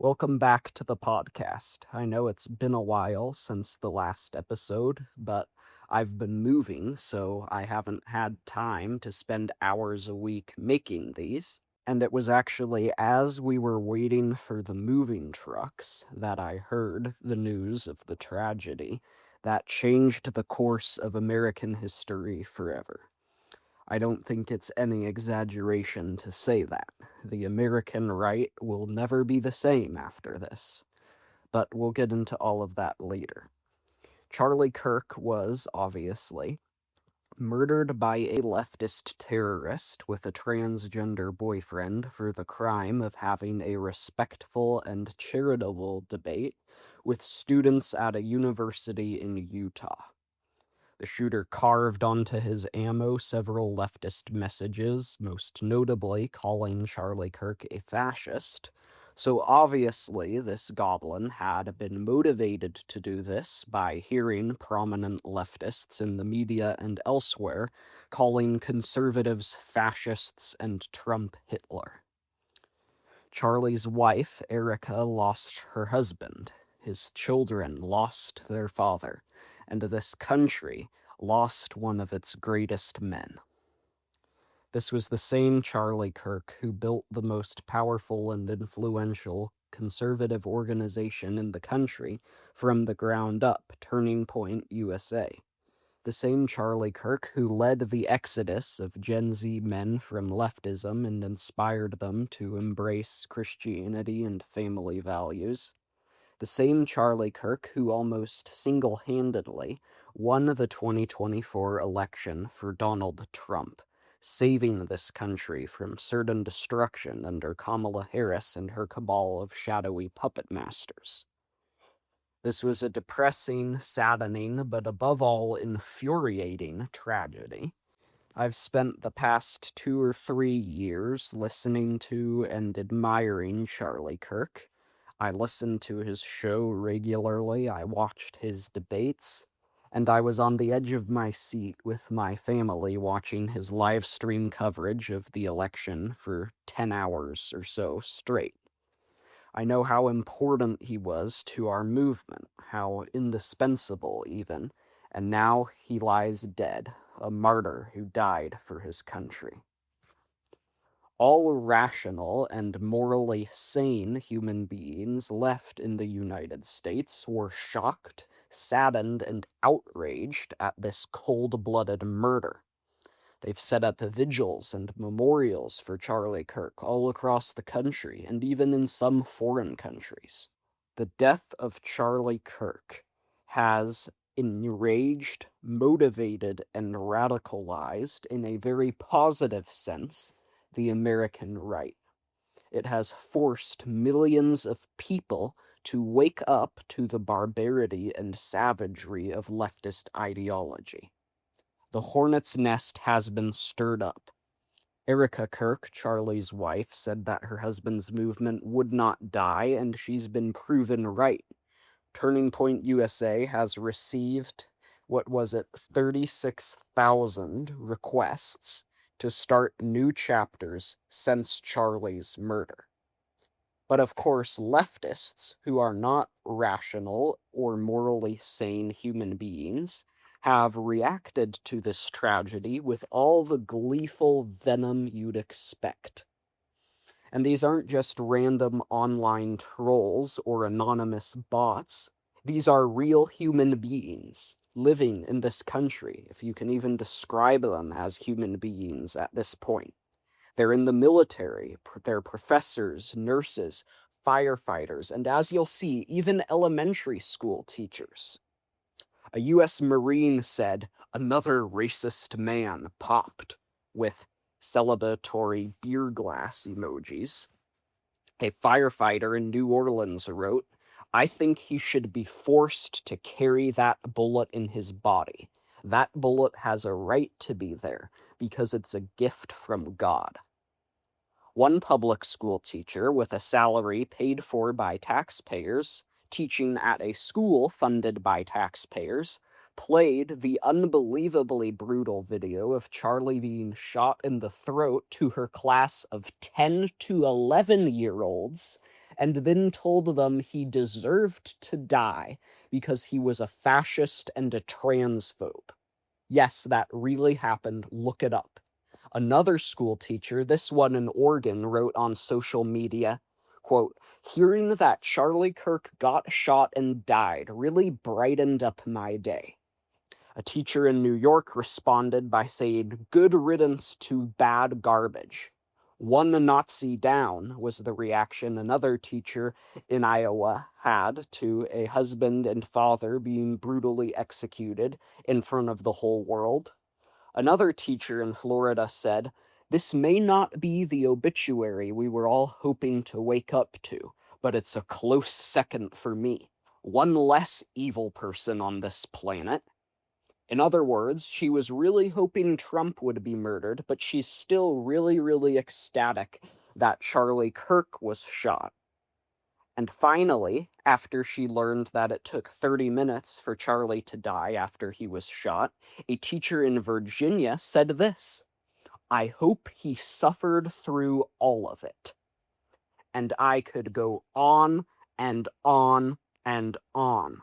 Welcome back to the podcast. I know it's been a while since the last episode, but I've been moving, so I haven't had time to spend hours a week making these. And it was actually as we were waiting for the moving trucks that I heard the news of the tragedy that changed the course of American history forever. I don't think it's any exaggeration to say that. The American right will never be the same after this. But we'll get into all of that later. Charlie Kirk was, obviously, murdered by a leftist terrorist with a transgender boyfriend for the crime of having a respectful and charitable debate with students at a university in Utah. The shooter carved onto his ammo several leftist messages, most notably calling Charlie Kirk a fascist. So obviously, this goblin had been motivated to do this by hearing prominent leftists in the media and elsewhere calling conservatives fascists and Trump Hitler. Charlie's wife, Erica, lost her husband. His children lost their father, and this country lost one of its greatest men. This was the same Charlie Kirk who built the most powerful and influential conservative organization in the country from the ground up, Turning Point USA. The same Charlie Kirk who led the exodus of Gen Z men from leftism and inspired them to embrace Christianity and family values. The same Charlie Kirk who almost single-handedly won the 2024 election for Donald Trump, saving this country from certain destruction under Kamala Harris and her cabal of shadowy puppet masters. This was a depressing, saddening, but above all infuriating tragedy. I've spent the past 2 or 3 years listening to and admiring Charlie Kirk. I listened to his show regularly, I watched his debates, and I was on the edge of my seat with my family watching his live stream coverage of the election for 10 hours or so straight. I know how important he was to our movement, how indispensable even, and now he lies dead, a martyr who died for his country. All rational and morally sane human beings left in the United States were shocked, saddened, and outraged at this cold-blooded murder. They've set up vigils and memorials for Charlie Kirk all across the country, and even in some foreign countries. The death of Charlie Kirk has enraged, motivated, and radicalized, in a very positive sense, the American right. It has forced millions of people to wake up to the barbarity and savagery of leftist ideology. The hornet's nest has been stirred up. Erica Kirk, Charlie's wife, said that her husband's movement would not die, and she's been proven right. Turning Point USA has received, 36,000 requests to start new chapters since Charlie's murder. But of course, leftists, who are not rational or morally sane human beings, have reacted to this tragedy with all the gleeful venom you'd expect. And these aren't just random online trolls or anonymous bots. These are real human beings living in this country, if you can even describe them as human beings at this point. They're in the military, they're professors, nurses, firefighters, and as you'll see, even elementary school teachers. A U.S. Marine said, "Another racist man popped," with celebratory beer glass emojis. A firefighter in New Orleans wrote, "I think he should be forced to carry that bullet in his body. That bullet has a right to be there, because it's a gift from God." One public school teacher with a salary paid for by taxpayers, teaching at a school funded by taxpayers, played the unbelievably brutal video of Charlie being shot in the throat to her class of 10 to 11-year-olds and then told them he deserved to die because he was a fascist and a transphobe. Yes, that really happened. Look it up. Another school teacher, this one in Oregon, wrote on social media, quote, "Hearing that Charlie Kirk got shot and died really brightened up my day." A teacher in New York responded by saying, "Good riddance to bad garbage." "One Nazi down," was the reaction another teacher in Iowa had to a husband and father being brutally executed in front of the whole world. Another teacher in Florida said, "This may not be the obituary we were all hoping to wake up to, but it's a close second for me. One less evil person on this planet." In other words, she was really hoping Trump would be murdered, but she's still really, really ecstatic that Charlie Kirk was shot. And finally, after she learned that it took 30 minutes for Charlie to die after he was shot, a teacher in Virginia said this, "I hope he suffered through all of it." And I could go on and on and on.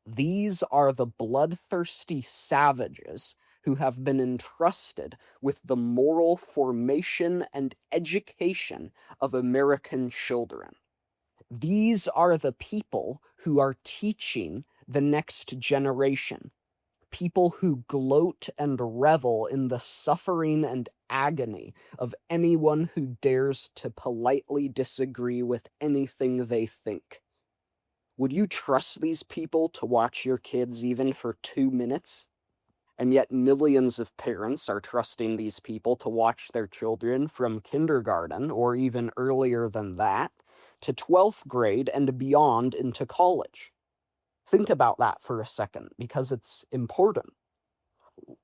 These are the bloodthirsty savages who have been entrusted with the moral formation and education of American children. These are the people who are teaching the next generation. People who gloat and revel in the suffering and agony of anyone who dares to politely disagree with anything they think. Would you trust these people to watch your kids even for 2 minutes? And yet millions of parents are trusting these people to watch their children from kindergarten, or even earlier than that, to 12th grade and beyond into college. Think about that for a second, because it's important.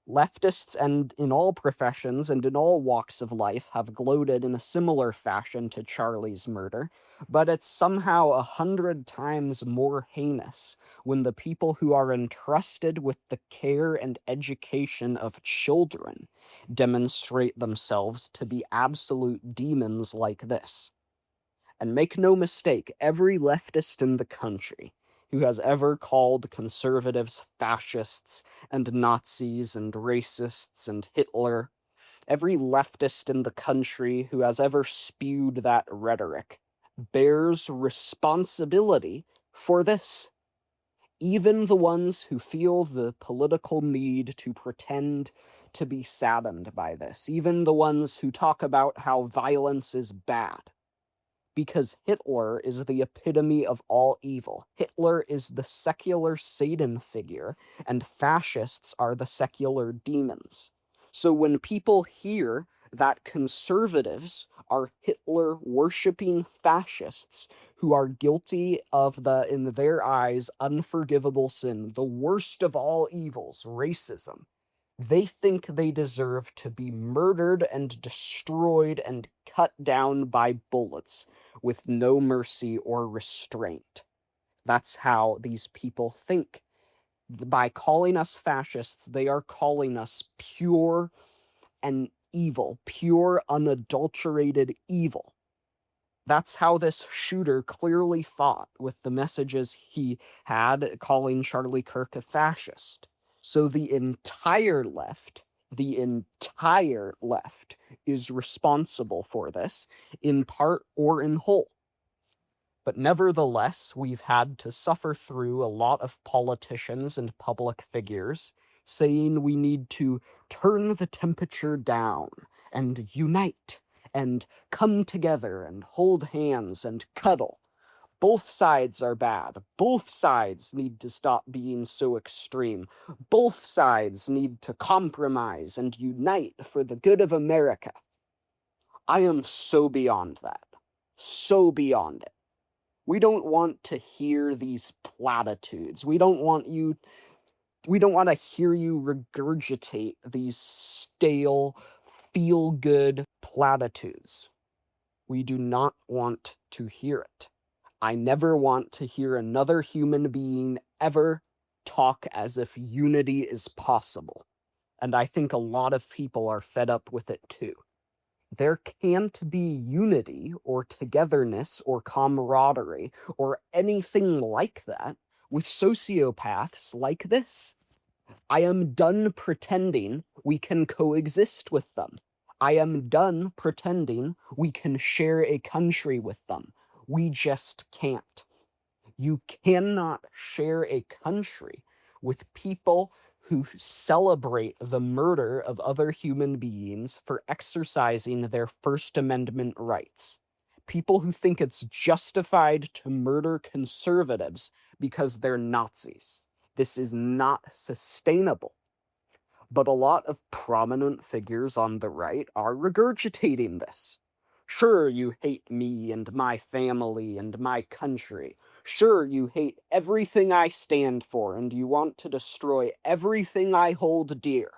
Leftists and in all professions and in all walks of life have gloated in a similar fashion to Charlie's murder, but it's somehow 100 times more heinous when the people who are entrusted with the care and education of children demonstrate themselves to be absolute demons like this. And make no mistake, every leftist in the country who has ever called conservatives fascists and Nazis and racists and Hitler, every leftist in the country who has ever spewed that rhetoric, bears responsibility for this. Even the ones who feel the political need to pretend to be saddened by this, even the ones who talk about how violence is bad. Because Hitler is the epitome of all evil. Hitler is the secular Satan figure, and fascists are the secular demons. So when people hear that conservatives are Hitler-worshipping fascists who are guilty of the, in their eyes, unforgivable sin, the worst of all evils, racism, they think they deserve to be murdered and destroyed and cut down by bullets with no mercy or restraint. That's how these people think. By calling us fascists, they are calling us pure and evil, pure, unadulterated evil. That's how this shooter clearly thought with the messages he had calling Charlie Kirk a fascist. So the entire left is responsible for this, in part or in whole. But nevertheless, we've had to suffer through a lot of politicians and public figures saying we need to turn the temperature down and unite and come together and hold hands and cuddle. Both sides are bad. Both sides need to stop being so extreme. Both sides need to compromise and unite for the good of America. I am so beyond that. So beyond it. We don't want to hear these platitudes. We don't want to hear you regurgitate these stale, feel-good platitudes. We do not want to hear it. I never want to hear another human being ever talk as if unity is possible. And I think a lot of people are fed up with it too. There can't be unity or togetherness or camaraderie or anything like that with sociopaths like this. I am done pretending we can coexist with them. I am done pretending we can share a country with them. We just can't. You cannot share a country with people who celebrate the murder of other human beings for exercising their First Amendment rights. People who think it's justified to murder conservatives because they're Nazis. This is not sustainable. But a lot of prominent figures on the right are regurgitating this. Sure, you hate me and my family and my country. Sure, you hate everything I stand for and you want to destroy everything I hold dear.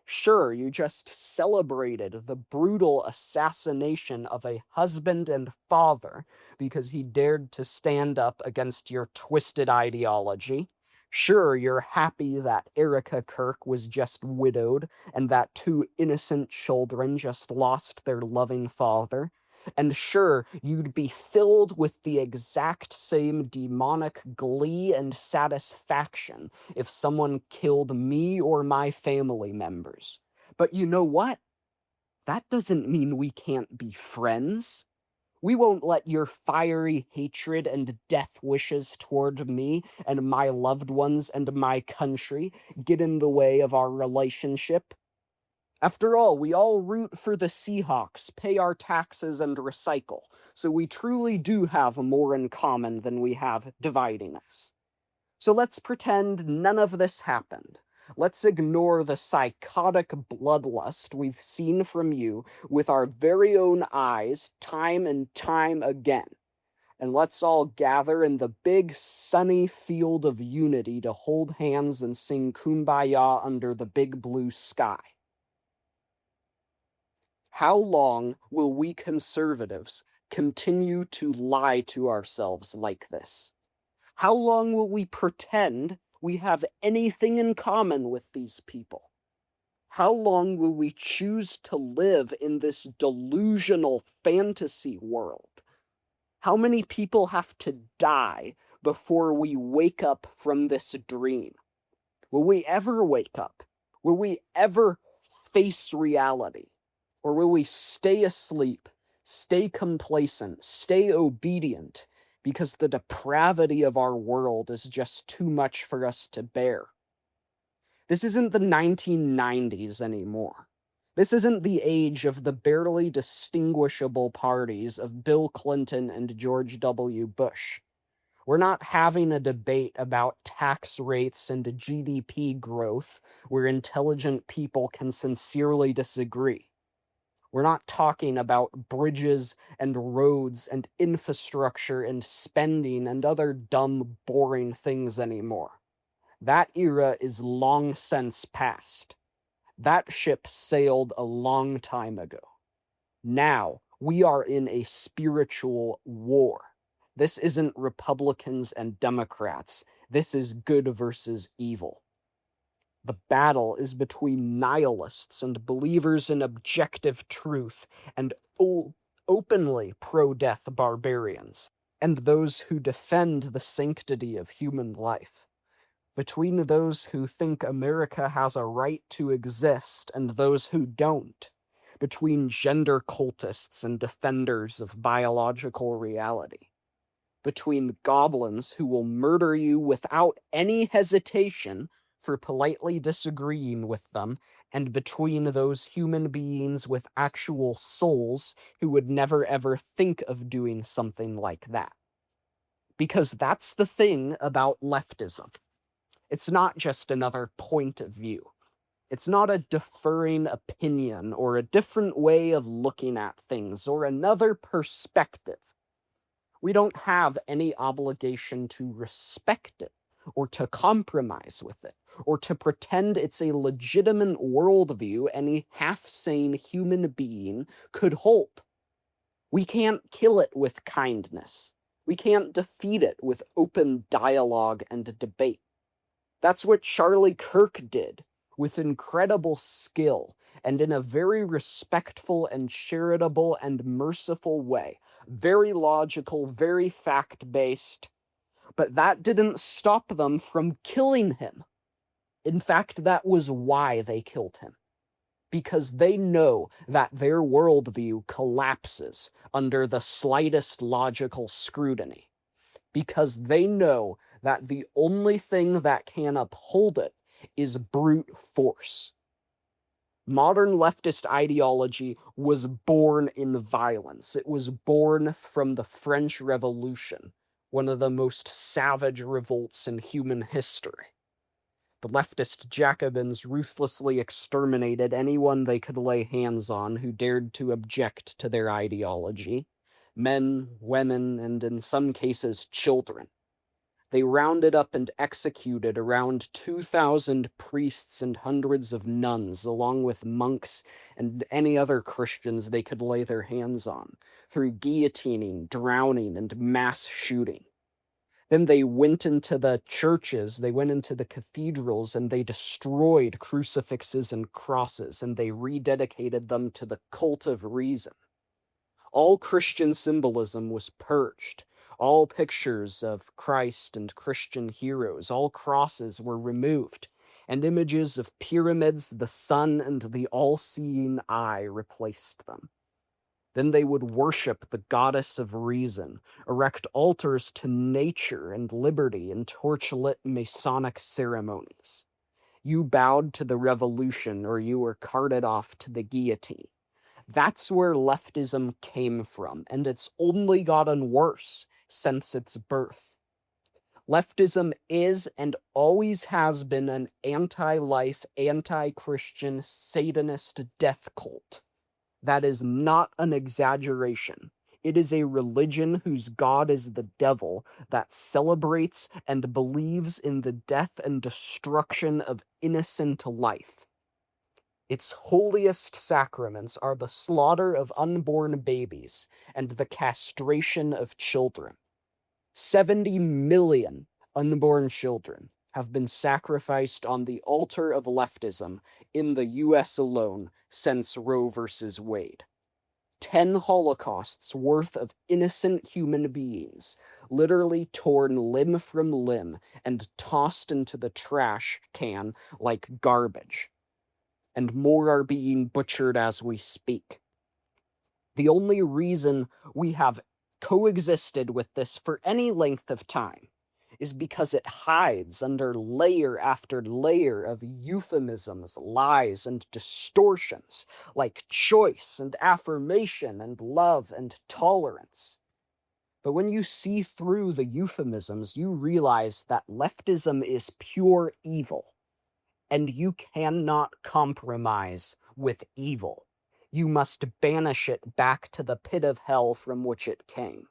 Sure, you just celebrated the brutal assassination of a husband and father because he dared to stand up against your twisted ideology. Sure, you're happy that Erica Kirk was just widowed and that two innocent children just lost their loving father. And sure, you'd be filled with the exact same demonic glee and satisfaction if someone killed me or my family members. But you know what? That doesn't mean we can't be friends. We won't let your fiery hatred and death wishes toward me and my loved ones and my country get in the way of our relationship. After all, we all root for the Seahawks, pay our taxes, and recycle, so we truly do have more in common than we have dividing us. So let's pretend none of this happened. Let's ignore the psychotic bloodlust we've seen from you with our very own eyes time and time again. And let's all gather in the big sunny field of unity to hold hands and sing Kumbaya under the big blue sky. How long will we conservatives continue to lie to ourselves like this? How long will we pretend we have anything in common with these people? How long will we choose to live in this delusional fantasy world? How many people have to die before we wake up from this dream? Will we ever wake up? Will we ever face reality? Or will we stay asleep, stay complacent, stay obedient, because the depravity of our world is just too much for us to bear? This isn't the 1990s anymore. This isn't the age of the barely distinguishable parties of Bill Clinton and George W. Bush. We're not having a debate about tax rates and GDP growth where intelligent people can sincerely disagree. We're not talking about bridges and roads and infrastructure and spending and other dumb, boring things anymore. That era is long since past. That ship sailed a long time ago. Now, we are in a spiritual war. This isn't Republicans and Democrats. This is good versus evil. The battle is between nihilists and believers in objective truth and openly pro-death barbarians, and those who defend the sanctity of human life. Between those who think America has a right to exist and those who don't. Between gender cultists and defenders of biological reality. Between goblins who will murder you without any hesitation for politely disagreeing with them, and between those human beings with actual souls who would never ever think of doing something like that. Because that's the thing about leftism. It's not just another point of view. It's not a deferring opinion or a different way of looking at things or another perspective. We don't have any obligation to respect it, or to compromise with it, or to pretend it's a legitimate worldview any half-sane human being could hold. We can't kill it with kindness. We can't defeat it with open dialogue and debate. That's what Charlie Kirk did, with incredible skill and in a very respectful and charitable and merciful way. Very logical, very fact-based. But that didn't stop them from killing him. In fact, that was why they killed him. Because they know that their worldview collapses under the slightest logical scrutiny. Because they know that the only thing that can uphold it is brute force. Modern leftist ideology was born in violence. It was born from the French Revolution, one of the most savage revolts in human history. The leftist Jacobins ruthlessly exterminated anyone they could lay hands on who dared to object to their ideology. Men, women, and in some cases children. They rounded up and executed around 2,000 priests and hundreds of nuns, along with monks and any other Christians they could lay their hands on, through guillotining, drowning, and mass shooting. Then they went into the churches, they went into the cathedrals, and they destroyed crucifixes and crosses, and they rededicated them to the cult of reason. All Christian symbolism was purged. All pictures of Christ and Christian heroes, all crosses were removed, and images of pyramids, the sun, and the all-seeing eye replaced them. Then they would worship the goddess of reason, erect altars to nature and liberty in torchlit Masonic ceremonies. You bowed to the revolution, or you were carted off to the guillotine. That's where leftism came from, and it's only gotten worse since its birth. Leftism is and always has been an anti-life, anti-Christian, Satanist death cult. That is not an exaggeration. It is a religion whose god is the devil that celebrates and believes in the death and destruction of innocent life. Its holiest sacraments are the slaughter of unborn babies and the castration of children. 70 million unborn children have been sacrificed on the altar of leftism in the US alone since Roe versus Wade. 10 holocausts worth of innocent human beings, literally torn limb from limb and tossed into the trash can like garbage. And more are being butchered as we speak. The only reason we have coexisted with this for any length of time is because it hides under layer after layer of euphemisms, lies, and distortions, like choice and affirmation and love and tolerance. But when you see through the euphemisms, you realize that leftism is pure evil, and you cannot compromise with evil. You must banish it back to the pit of hell from which it came.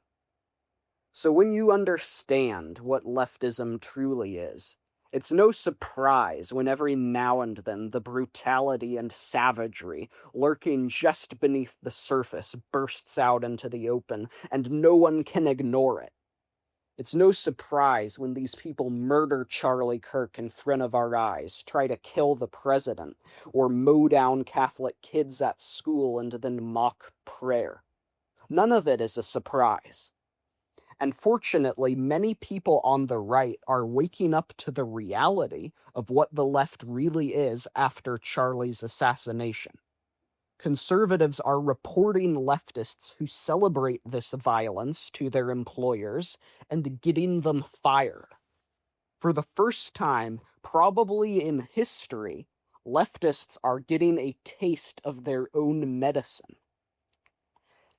So when you understand what leftism truly is, it's no surprise when every now and then the brutality and savagery lurking just beneath the surface bursts out into the open, and no one can ignore it. It's no surprise when these people murder Charlie Kirk in front of our eyes, try to kill the president, or mow down Catholic kids at school and then mock prayer. None of it is a surprise. And fortunately, many people on the right are waking up to the reality of what the left really is after Charlie's assassination. Conservatives are reporting leftists who celebrate this violence to their employers and getting them fired. For the first time, probably in history, leftists are getting a taste of their own medicine.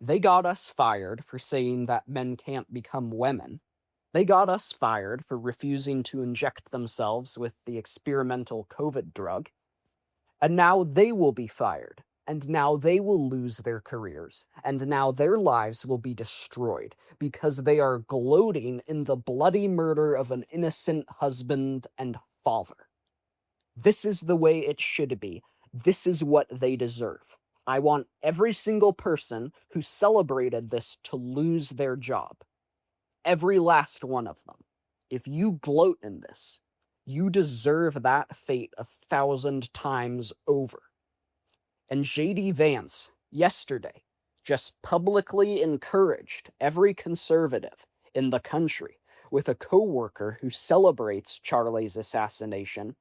They got us fired for saying that men can't become women. They got us fired for refusing to inject themselves with the experimental COVID drug. And now they will be fired. And now they will lose their careers. And now their lives will be destroyed because they are gloating in the bloody murder of an innocent husband and father. This is the way it should be. This is what they deserve. I want every single person who celebrated this to lose their job. Every last one of them. If you gloat in this, you deserve that fate 1,000 times over. And J.D. Vance, yesterday, just publicly encouraged every conservative in the country with a coworker who celebrates Charlie's assassination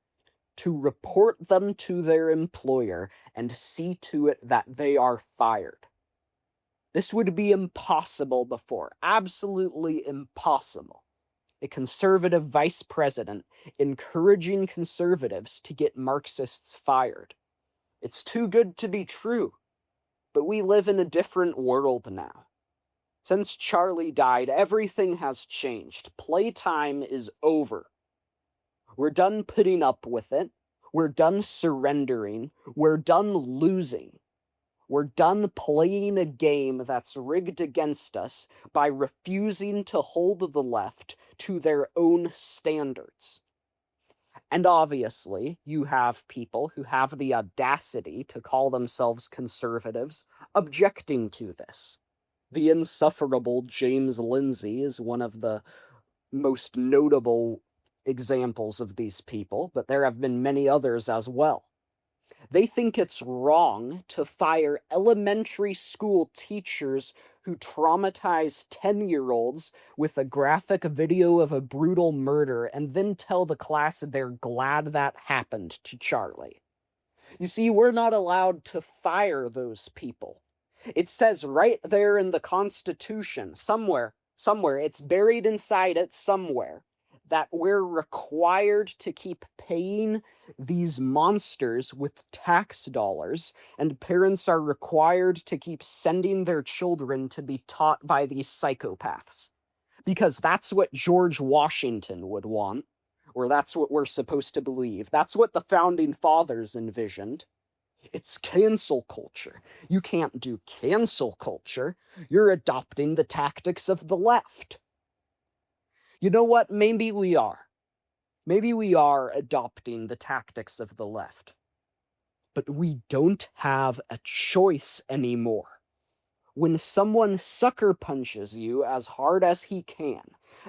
to report them to their employer and see to it that they are fired. This would be impossible before, absolutely impossible. A conservative vice president encouraging conservatives to get Marxists fired. It's too good to be true, but we live in a different world now. Since Charlie died, everything has changed. Playtime is over. We're done putting up with it. We're done surrendering. We're done losing. We're done playing a game that's rigged against us by refusing to hold the left to their own standards. And obviously, you have people who have the audacity to call themselves conservatives objecting to this. The insufferable James Lindsay is one of the most notable examples of these people, but there have been many others as well. They think it's wrong to fire elementary school teachers who traumatize 10-year-olds with a graphic video of a brutal murder and then tell the class they're glad that happened to Charlie. You see, we're not allowed to fire those people. It says right there in the Constitution, somewhere, it's buried inside it somewhere, that we're required to keep paying these monsters with tax dollars, and parents are required to keep sending their children to be taught by these psychopaths. Because that's what George Washington would want, or that's what we're supposed to believe. That's what the Founding Fathers envisioned. It's cancel culture. You can't do cancel culture. You're adopting the tactics of the left. You know what? Maybe we are. Maybe we are adopting the tactics of the left. But we don't have a choice anymore. When someone sucker punches you as hard as he can,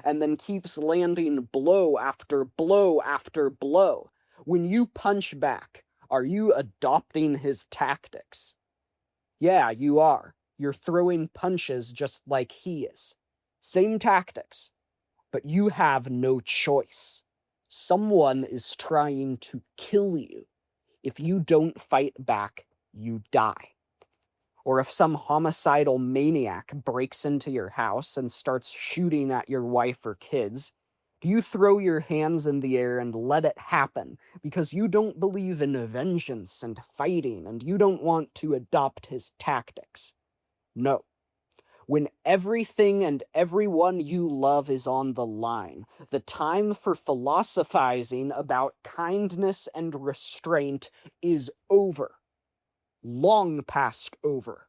and then keeps landing blow after blow after blow, when you punch back, are you adopting his tactics? Yeah, you are. You're throwing punches just like he is. Same tactics. But you have no choice. Someone is trying to kill you. If you don't fight back, you die. Or if some homicidal maniac breaks into your house and starts shooting at your wife or kids, do you throw your hands in the air and let it happen because you don't believe in vengeance and fighting and you don't want to adopt his tactics? No. When everything and everyone you love is on the line, the time for philosophizing about kindness and restraint is over. Long past over.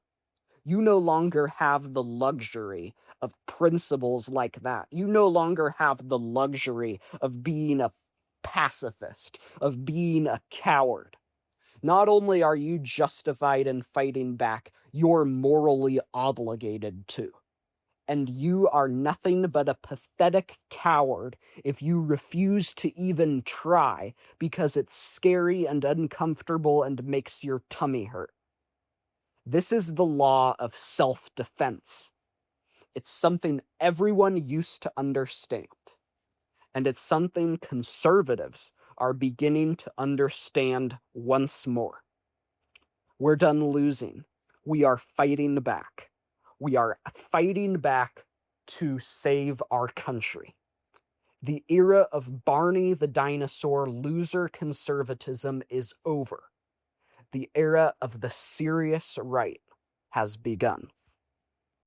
You no longer have the luxury of principles like that. You no longer have the luxury of being a pacifist, of being a coward. Not only are you justified in fighting back, you're morally obligated to. And you are nothing but a pathetic coward if you refuse to even try because it's scary and uncomfortable and makes your tummy hurt. This is the law of self-defense. It's something everyone used to understand. And it's something conservatives are beginning to understand once more. We're done losing. We are fighting back. We are fighting back to save our country. The era of Barney the dinosaur loser conservatism is over. The era of the serious right has begun.